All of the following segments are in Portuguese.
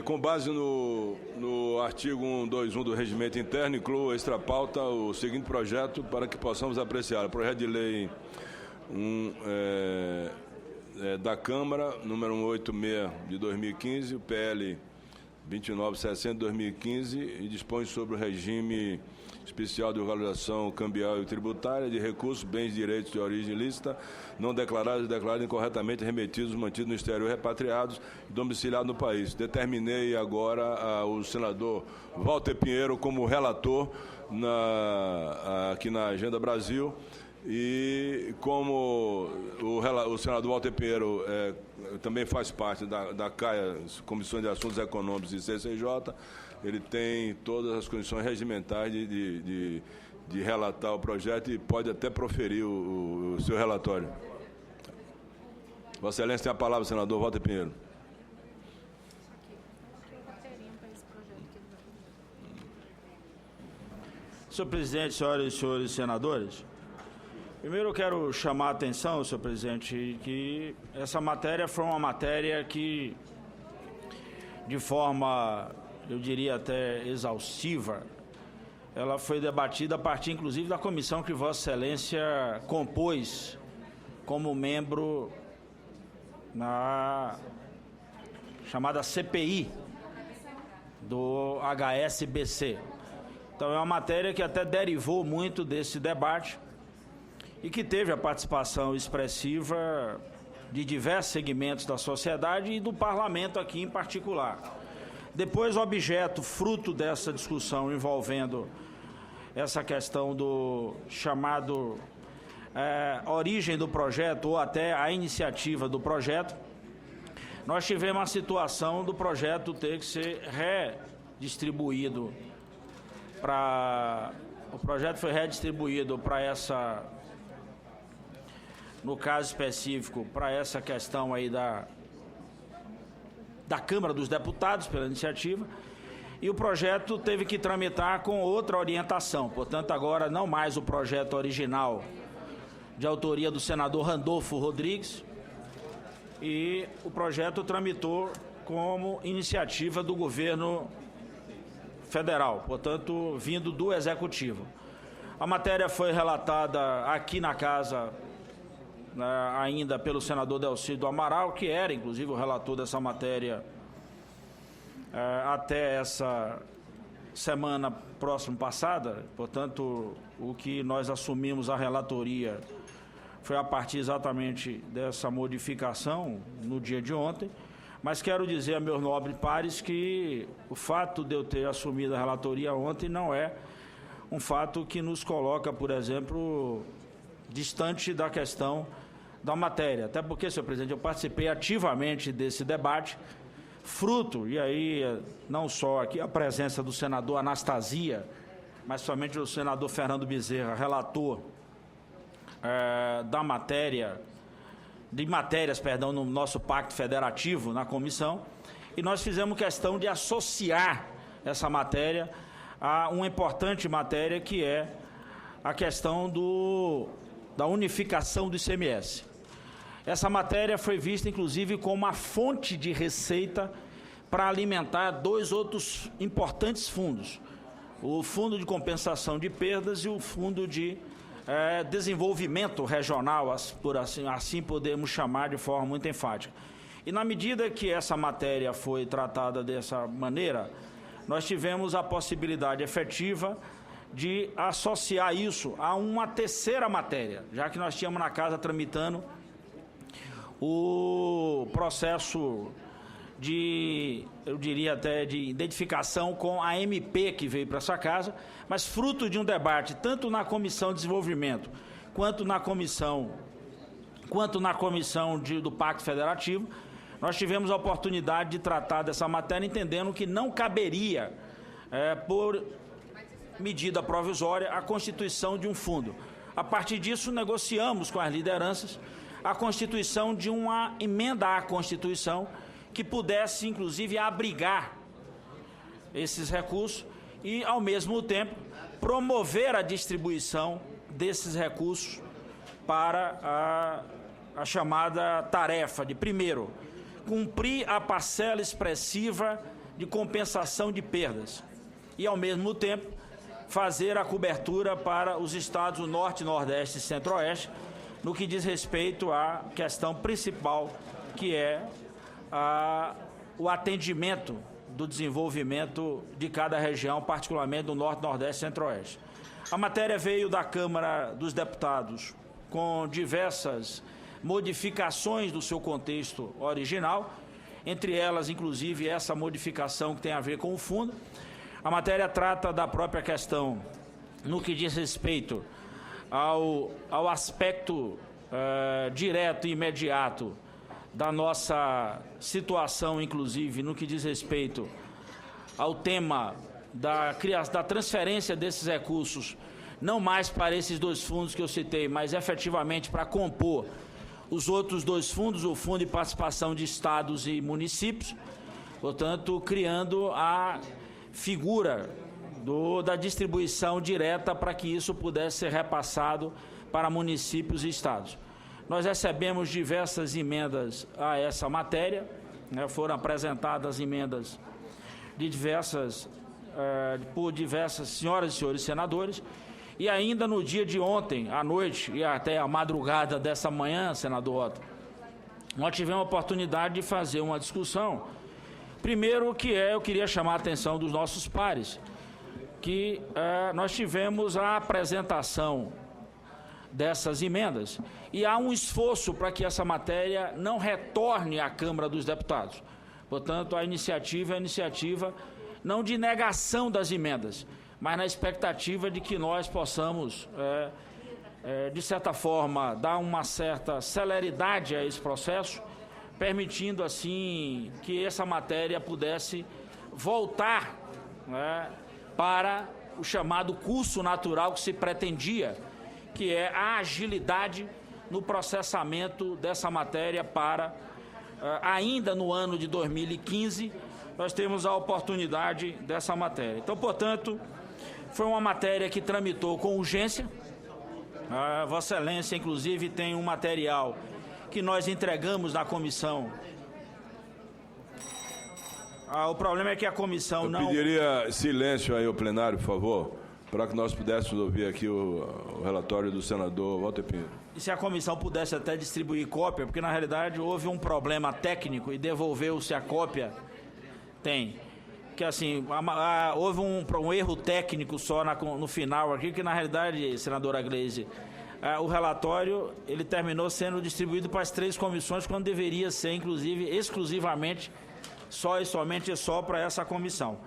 Com base no artigo 121 do Regimento Interno, incluo extra-pauta o seguinte projeto para que possamos apreciar. O projeto de lei da Câmara, número 186 de 2015, o PL 2960 de 2015, e dispõe sobre o regime especial de organização cambial e tributária de recursos, bens e direitos de origem ilícita, não declarados e declarados incorretamente, remetidos, mantidos no exterior, repatriados e domiciliados no país. Determinei agora o senador Walter Pinheiro como relator aqui na Agenda Brasil, e como o senador Walter Pinheiro também faz parte da CAIA, Comissão de Assuntos Econômicos e CCJ, ele tem todas as condições regimentais de relatar o projeto e pode até proferir o seu relatório. Vossa Excelência tem a palavra, senador Walter Pinheiro. Senhor presidente, senhoras e senhores senadores, primeiro eu quero chamar a atenção, senhor presidente, que essa matéria foi uma matéria que, de forma, eu diria até exaustiva, ela foi debatida a partir, inclusive, da comissão que Vossa Excelência compôs como membro na chamada CPI do HSBC. Então, é uma matéria que até derivou muito desse debate e que teve a participação expressiva de diversos segmentos da sociedade e do parlamento aqui em particular. Depois, o objeto, fruto dessa discussão envolvendo essa questão do chamado origem do projeto ou até a iniciativa do projeto, nós tivemos a situação do projeto ter que ser redistribuído para... O projeto foi redistribuído para essa... No caso específico, para essa questão aí da Câmara dos Deputados, pela iniciativa, e o projeto teve que tramitar com outra orientação. Portanto, agora não mais o projeto original de autoria do senador Randolfo Rodrigues, e o projeto tramitou como iniciativa do governo federal, portanto, vindo do Executivo. A matéria foi relatada aqui na Casa ainda pelo senador Delcídio Amaral, que era, inclusive, o relator dessa matéria até essa semana próxima passada. Portanto, o que nós assumimos a relatoria foi a partir exatamente dessa modificação no dia de ontem. Mas quero dizer a meus nobres pares que o fato de eu ter assumido a relatoria ontem não é um fato que nos coloca, por exemplo, distante da questão da matéria. Até porque, senhor presidente, eu participei ativamente desse debate, fruto, e aí não só aqui a presença do senador Anastasia, mas somente do senador Fernando Bezerra, relator matérias, no nosso pacto federativo, na comissão, e nós fizemos questão de associar essa matéria a uma importante matéria que é a questão da unificação do ICMS. Essa matéria foi vista, inclusive, como uma fonte de receita para alimentar dois outros importantes fundos, o Fundo de Compensação de Perdas e o Fundo de Desenvolvimento Regional, por assim podemos chamar de forma muito enfática. E na medida que essa matéria foi tratada dessa maneira, nós tivemos a possibilidade efetiva de associar isso a uma terceira matéria, já que nós tínhamos na Casa tramitando o processo eu diria até de identificação com a MP que veio para essa casa, mas fruto de um debate tanto na Comissão de Desenvolvimento quanto na comissão do Pacto Federativo, nós tivemos a oportunidade de tratar dessa matéria, entendendo que não caberia, por medida provisória, a constituição de um fundo. A partir disso, negociamos com as lideranças a constituição de uma emenda à Constituição que pudesse, inclusive, abrigar esses recursos e, ao mesmo tempo, promover a distribuição desses recursos para a chamada tarefa de, primeiro, cumprir a parcela expressiva de compensação de perdas e, ao mesmo tempo, fazer a cobertura para os estados do Norte, Nordeste e Centro-Oeste, no que diz respeito à questão principal, que é o atendimento do desenvolvimento de cada região, particularmente do Norte, Nordeste e Centro-Oeste. A matéria veio da Câmara dos Deputados com diversas modificações do seu contexto original, entre elas, inclusive, essa modificação que tem a ver com o fundo. A matéria trata da própria questão no que diz respeito ao aspecto direto e imediato da nossa situação, inclusive, no que diz respeito ao tema da transferência desses recursos, não mais para esses dois fundos que eu citei, mas efetivamente para compor os outros dois fundos, o Fundo de Participação de Estados e Municípios, portanto, criando a figura da distribuição direta para que isso pudesse ser repassado para municípios e estados. Nós recebemos diversas emendas a essa matéria, foram apresentadas emendas de por diversas senhoras e senhores senadores, e ainda no dia de ontem, à noite, e até a madrugada dessa manhã, senador Otto, nós tivemos a oportunidade de fazer uma discussão. Primeiro, eu queria chamar a atenção dos nossos pares, que nós tivemos a apresentação dessas emendas, e há um esforço para que essa matéria não retorne à Câmara dos Deputados. Portanto, a iniciativa é a iniciativa não de negação das emendas, mas na expectativa de que nós possamos, de certa forma, dar uma certa celeridade a esse processo, permitindo, assim, que essa matéria pudesse voltar para o chamado curso natural que se pretendia, que é a agilidade no processamento dessa matéria para, ainda no ano de 2015, nós temos a oportunidade dessa matéria. Então, portanto, foi uma matéria que tramitou com urgência. Vossa Excelência, inclusive, tem um material que nós entregamos na comissão. O problema é que a comissão não... Eu pediria silêncio aí ao plenário, por favor, para que nós pudéssemos ouvir aqui o relatório do senador Walter Pinheiro. E se a comissão pudesse até distribuir cópia, porque na realidade houve um problema técnico e devolveu-se a cópia, que assim, houve um erro técnico só no final aqui, que na realidade, senadora Gleisi, o relatório ele terminou sendo distribuído para as 3 comissões, quando deveria ser, inclusive, exclusivamente, somente para essa comissão.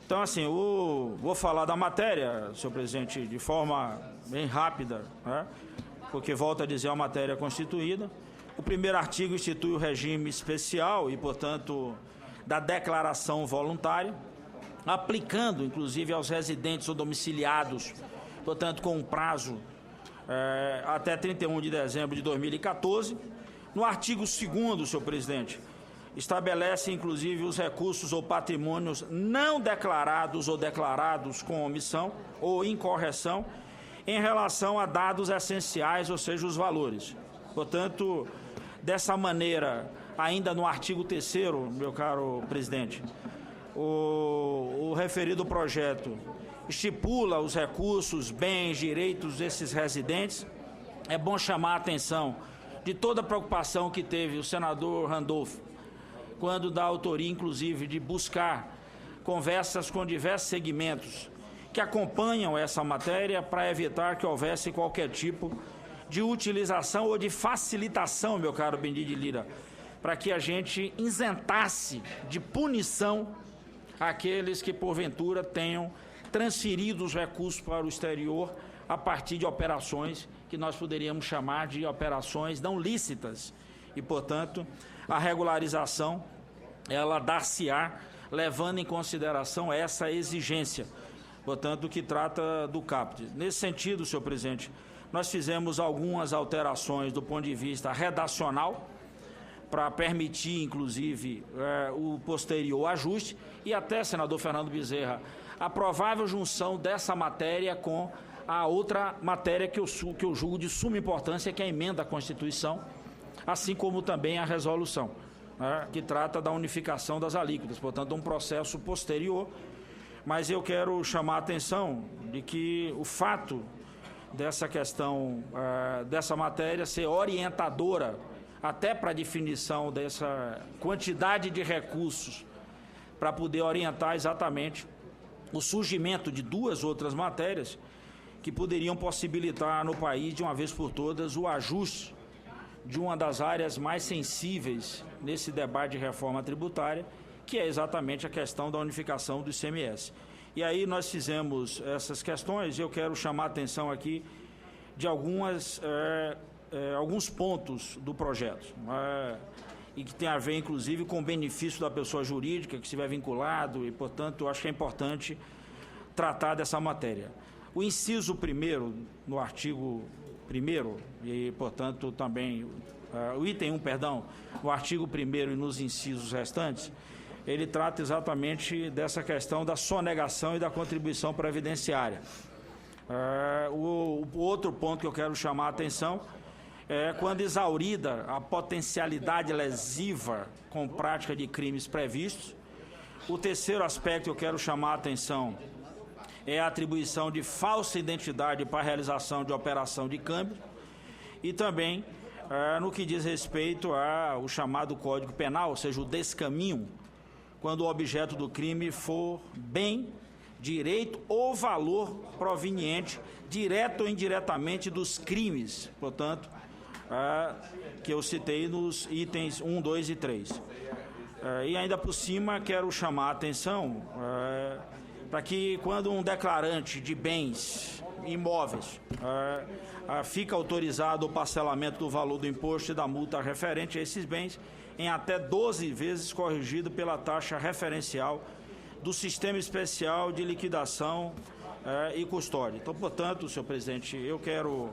Então, assim, vou falar da matéria, senhor presidente, de forma bem rápida, porque, volto a dizer, é uma matéria constituída. O primeiro artigo institui o regime especial e, portanto, da declaração voluntária, aplicando, inclusive, aos residentes ou domiciliados, portanto, com um prazo até 31 de dezembro de 2014. No artigo 2º, senhor presidente, estabelece, inclusive, os recursos ou patrimônios não declarados ou declarados com omissão ou incorreção em relação a dados essenciais, ou seja, os valores. Portanto, dessa maneira, ainda no artigo 3º, meu caro presidente, o referido projeto estipula os recursos, bens, direitos desses residentes. É bom chamar a atenção de toda a preocupação que teve o senador Randolfo, quando da autoria, inclusive, de buscar conversas com diversos segmentos que acompanham essa matéria para evitar que houvesse qualquer tipo de utilização ou de facilitação, meu caro Benedito de Lira, para que a gente isentasse de punição aqueles que, porventura, tenham transferido os recursos para o exterior a partir de operações que nós poderíamos chamar de operações não lícitas. E, portanto, a regularização, ela dar-se-á levando em consideração essa exigência, portanto, que trata do caput. Nesse sentido, senhor presidente, nós fizemos algumas alterações do ponto de vista redacional para permitir, inclusive, o posterior ajuste e até, senador Fernando Bezerra, a provável junção dessa matéria com a outra matéria que eu julgo de suma importância, que é a emenda à Constituição, assim como também a resolução. né, que trata da unificação das alíquotas, portanto, um processo posterior. Mas eu quero chamar a atenção de que o fato dessa questão, dessa matéria ser orientadora até para a definição dessa quantidade de recursos para poder orientar exatamente o surgimento de duas outras matérias que poderiam possibilitar no país, de uma vez por todas, o ajuste de uma das áreas mais sensíveis nesse debate de reforma tributária, que é exatamente a questão da unificação do ICMS. E aí nós fizemos essas questões, e eu quero chamar a atenção aqui de alguns pontos do projeto, e que tem a ver, inclusive, com o benefício da pessoa jurídica que estiver vinculado, e, portanto, eu acho que é importante tratar dessa matéria. O inciso 1º, no artigo 1º, e, portanto, também, o item 1, perdão, no artigo 1º e nos incisos restantes, ele trata exatamente dessa questão da sonegação e da contribuição previdenciária. O outro ponto que eu quero chamar a atenção é quando exaurida a potencialidade lesiva com prática de crimes previstos. O terceiro aspecto que eu quero chamar a atenção é a atribuição de falsa identidade para a realização de operação de câmbio e também no que diz respeito ao chamado Código Penal, ou seja, o descaminho, quando o objeto do crime for bem, direito ou valor proveniente, direto ou indiretamente, dos crimes, portanto, que eu citei nos itens 1, 2 e 3. E ainda por cima, quero chamar a atenção para que, quando um declarante de bens imóveis fica autorizado o parcelamento do valor do imposto e da multa referente a esses bens, em até 12 vezes corrigido pela taxa referencial do Sistema Especial de Liquidação e Custódia. Então, portanto, senhor presidente, eu quero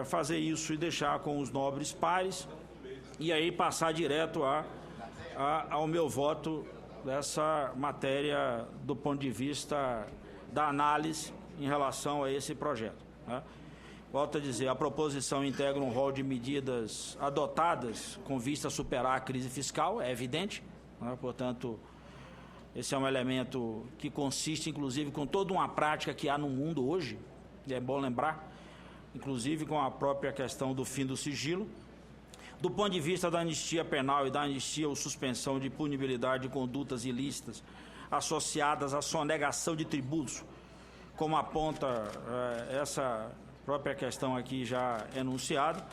fazer isso e deixar com os nobres pares e aí passar direto ao meu voto dessa matéria do ponto de vista da análise em relação a esse projeto, né? Volto a dizer, a proposição integra um rol de medidas adotadas com vista a superar a crise fiscal, é evidente, né? Portanto, esse é um elemento que consiste, inclusive, com toda uma prática que há no mundo hoje, e é bom lembrar, inclusive com a própria questão do fim do sigilo. Do ponto de vista da anistia penal e da anistia ou suspensão de punibilidade de condutas ilícitas associadas à sonegação de tributos, como aponta essa própria questão aqui já enunciada,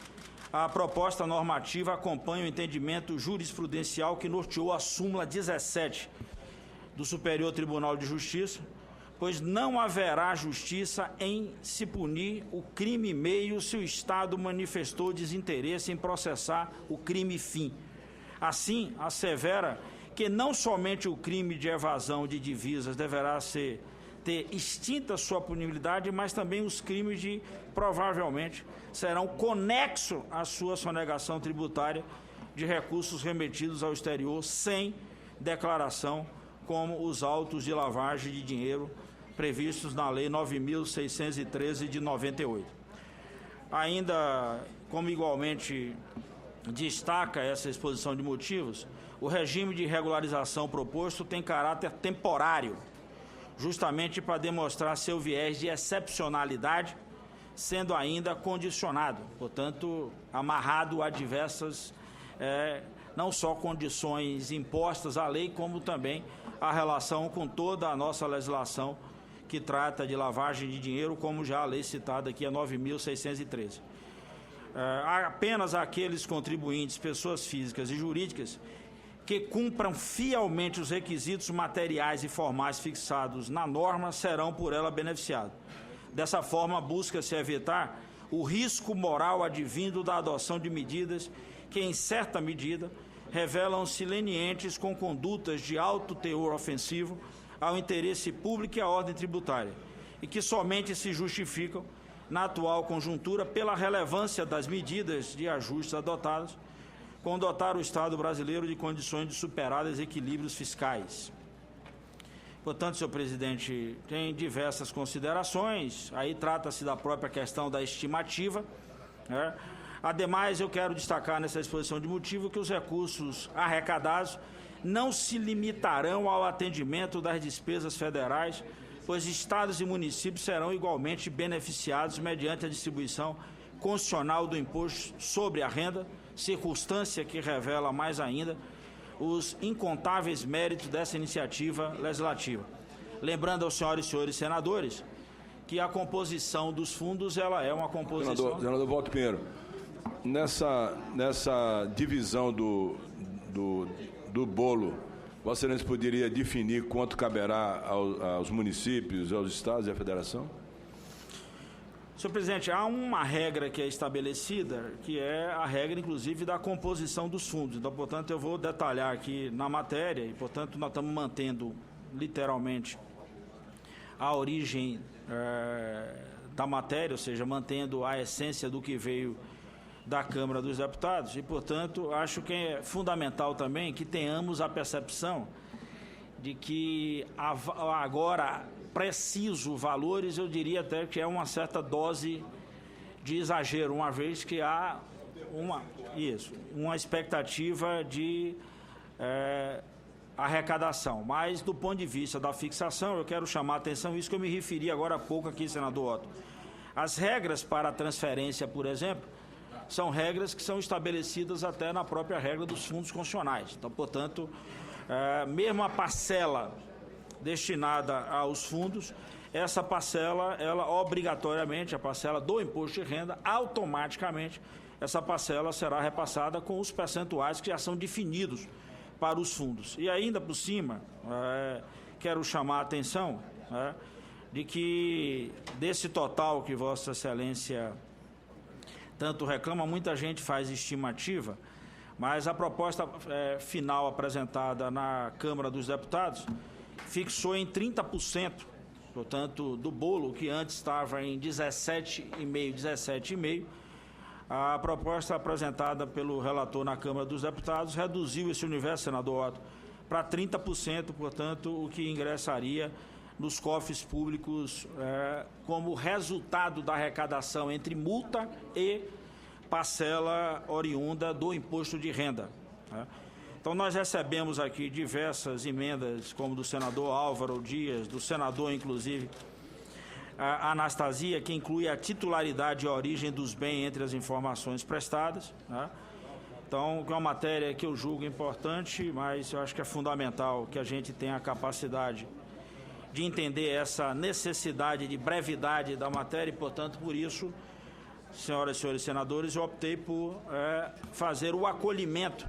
a proposta normativa acompanha o entendimento jurisprudencial que norteou a súmula 17 do Superior Tribunal de Justiça, pois não haverá justiça em se punir o crime meio se o Estado manifestou desinteresse em processar o crime fim. Assim, assevera que não somente o crime de evasão de divisas deverá ter extinta sua punibilidade, mas também os crimes de, provavelmente, serão conexo à sua sonegação tributária de recursos remetidos ao exterior sem declaração, como os autos de lavagem de dinheiro previstos na Lei 9.613 de 98. Ainda, como igualmente destaca essa exposição de motivos, o regime de regularização proposto tem caráter temporário, justamente para demonstrar seu viés de excepcionalidade, sendo ainda condicionado, portanto, amarrado a diversas, não só condições impostas à lei, como também a relação com toda a nossa legislação que trata de lavagem de dinheiro, como já a lei citada aqui, a 9.613. Apenas aqueles contribuintes, pessoas físicas e jurídicas, que cumpram fielmente os requisitos materiais e formais fixados na norma serão por ela beneficiados. Dessa forma, busca-se evitar o risco moral advindo da adoção de medidas que, em certa medida, revelam-se lenientes com condutas de alto teor ofensivo ao interesse público e à ordem tributária, e que somente se justificam, na atual conjuntura, pela relevância das medidas de ajustes adotadas, com dotar o Estado brasileiro de condições de superar desequilíbrios fiscais. Portanto, senhor presidente, tem diversas considerações, aí trata-se da própria questão da estimativa, né? Ademais, eu quero destacar nessa exposição de motivo que os recursos arrecadados não se limitarão ao atendimento das despesas federais, pois estados e municípios serão igualmente beneficiados mediante a distribuição constitucional do imposto sobre a renda, circunstância que revela mais ainda os incontáveis méritos dessa iniciativa legislativa. Lembrando aos senhores e senhores senadores que a composição dos fundos ela é uma composição... Senador Walter Pinheiro, nessa divisão do bolo, Vossa Excelência poderia definir quanto caberá aos municípios, aos estados e à federação? Senhor presidente, há uma regra que é estabelecida, que é a regra, inclusive, da composição dos fundos. Então, portanto, eu vou detalhar aqui na matéria e, portanto, nós estamos mantendo, literalmente, a origem da matéria, ou seja, mantendo a essência do que veio da Câmara dos Deputados e, portanto, acho que é fundamental também que tenhamos a percepção de que agora preciso valores, eu diria até que é uma certa dose de exagero, uma vez que há uma expectativa de arrecadação. Mas, do ponto de vista da fixação, eu quero chamar a atenção, isso que eu me referi agora há pouco aqui, senador Otto. As regras para a transferência, por exemplo, são regras que são estabelecidas até na própria regra dos fundos constitucionais. Então, portanto, mesmo a parcela destinada aos fundos, essa parcela, ela obrigatoriamente, a parcela do imposto de renda, automaticamente, essa parcela será repassada com os percentuais que já são definidos para os fundos. E ainda por cima, quero chamar a atenção de que desse total que Vossa Excelência tanto reclama, muita gente faz estimativa, mas a proposta final apresentada na Câmara dos Deputados fixou em 30%, portanto, do bolo, que antes estava em 17,5%. A proposta apresentada pelo relator na Câmara dos Deputados reduziu esse universo, senador Otto, para 30%, portanto, o que ingressaria nos cofres públicos como resultado da arrecadação entre multa e parcela oriunda do imposto de renda. Então, nós recebemos aqui diversas emendas, como do senador Álvaro Dias, do senador, inclusive, a Anastasia, que inclui a titularidade e a origem dos bens entre as informações prestadas. Então, é uma matéria que eu julgo importante, mas eu acho que é fundamental que a gente tenha a capacidade de entender essa necessidade de brevidade da matéria e, portanto, por isso, senhoras e senhores senadores, eu optei por fazer o acolhimento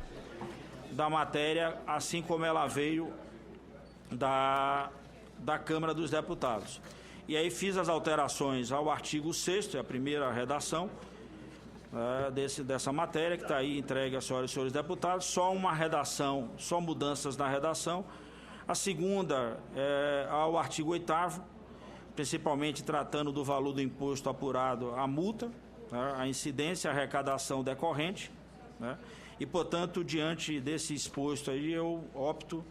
da matéria, assim como ela veio da Câmara dos Deputados. E aí fiz as alterações ao artigo 6º, a primeira redação dessa matéria, que está aí entregue às senhoras e senhores deputados, só uma redação, só mudanças na redação. A segunda ao artigo 8º, principalmente tratando do valor do imposto apurado à multa, a incidência, a arrecadação decorrente, e, portanto, diante desse exposto aí, eu opto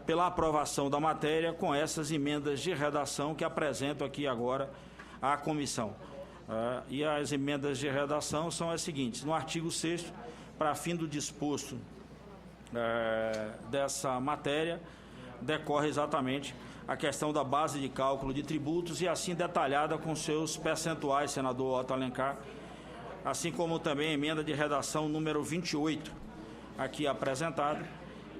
pela aprovação da matéria com essas emendas de redação que apresento aqui agora à comissão. E as emendas de redação são as seguintes: no artigo 6º, para fim do disposto dessa matéria, decorre exatamente a questão da base de cálculo de tributos e assim detalhada com seus percentuais, senador Otto Alencar, assim como também a emenda de redação número 28, aqui apresentada,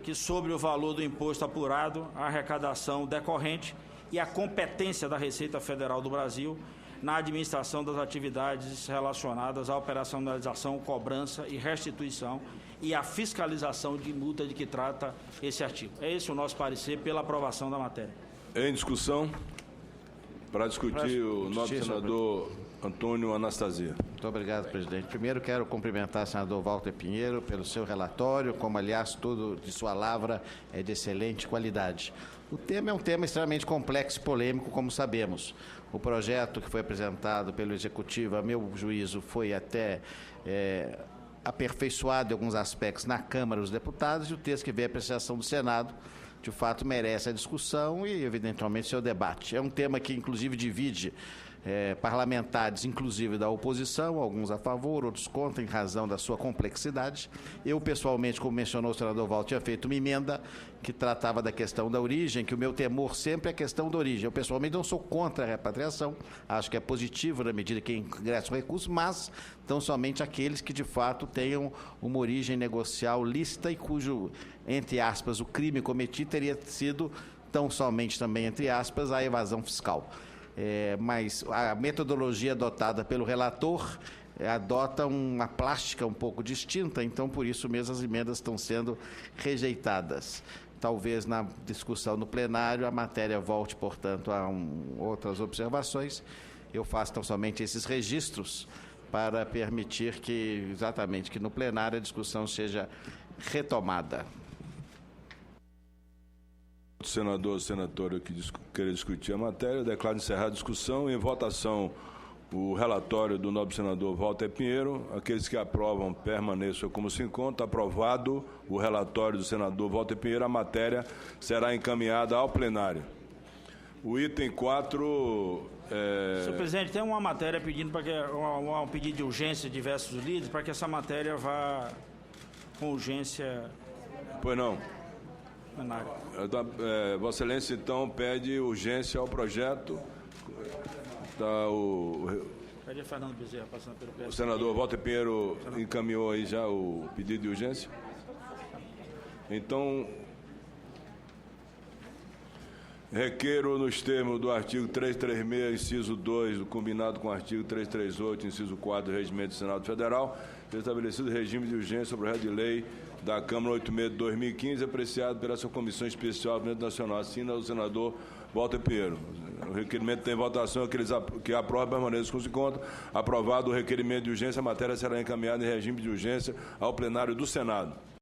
que sobre o valor do imposto apurado, a arrecadação decorrente e a competência da Receita Federal do Brasil na administração das atividades relacionadas à operacionalização, cobrança e restituição e a fiscalização de multa de que trata esse artigo. É esse o nosso parecer pela aprovação da matéria. Em discussão, para discutir o nobre senador Antônio Anastasia. Muito obrigado, presidente. Primeiro quero cumprimentar o senador Walter Pinheiro pelo seu relatório, como, aliás, tudo de sua lavra é de excelente qualidade. O tema é um tema extremamente complexo e polêmico, como sabemos. O projeto que foi apresentado pelo Executivo, a meu juízo, foi até aperfeiçoado em alguns aspectos na Câmara dos Deputados, e o texto que veio à apreciação do Senado, de fato, merece a discussão e, evidentemente, seu debate. É um tema que, inclusive, divide parlamentares, inclusive da oposição, alguns a favor, outros contra, em razão da sua complexidade. Eu, pessoalmente, como mencionou o senador Walter, tinha feito uma emenda que tratava da questão da origem, que o meu temor sempre é a questão da origem. Eu, pessoalmente, não sou contra a repatriação, acho que é positivo na medida que ingressa o recurso, mas tão somente aqueles que, de fato, tenham uma origem negocial lícita e cujo, entre aspas, o crime cometido teria sido tão somente também, entre aspas, a evasão fiscal. Mas a metodologia adotada pelo relator adota uma plástica um pouco distinta, então, por isso mesmo, as emendas estão sendo rejeitadas. Talvez na discussão no plenário a matéria volte, portanto, a outras observações. Eu faço tão somente esses registros para permitir que, exatamente, que no plenário a discussão seja retomada. Senador ou senatora que queira discutir a matéria, eu declaro encerrada a discussão. Em votação, o relatório do nobre senador Walter Pinheiro. Aqueles que aprovam, permaneçam como se encontra. Aprovado o relatório do senador Walter Pinheiro, a matéria será encaminhada ao plenário. O item 4... Senhor presidente, tem uma matéria pedindo para que um pedido de urgência de diversos líderes para que essa matéria vá com urgência. Pois não. Vossa Excelência, então, pede urgência ao projeto. Pede a Fernando Bezerra, passando pelo PS. O senador Walter Pinheiro encaminhou aí já o pedido de urgência. Então, requeiro, nos termos do artigo 336, inciso 2, do combinado com o artigo 338, inciso 4 do Regimento do Senado Federal, estabelecido regime de urgência sobre o projeto de lei da Câmara 86 de 2015, apreciado pela sua Comissão Especial do Parlamento Nacional. Assina o senador Walter Pinheiro. O requerimento tem votação, aqueles que aprovam permaneçam com se encontram. Aprovado o requerimento de urgência, a matéria será encaminhada em regime de urgência ao plenário do Senado.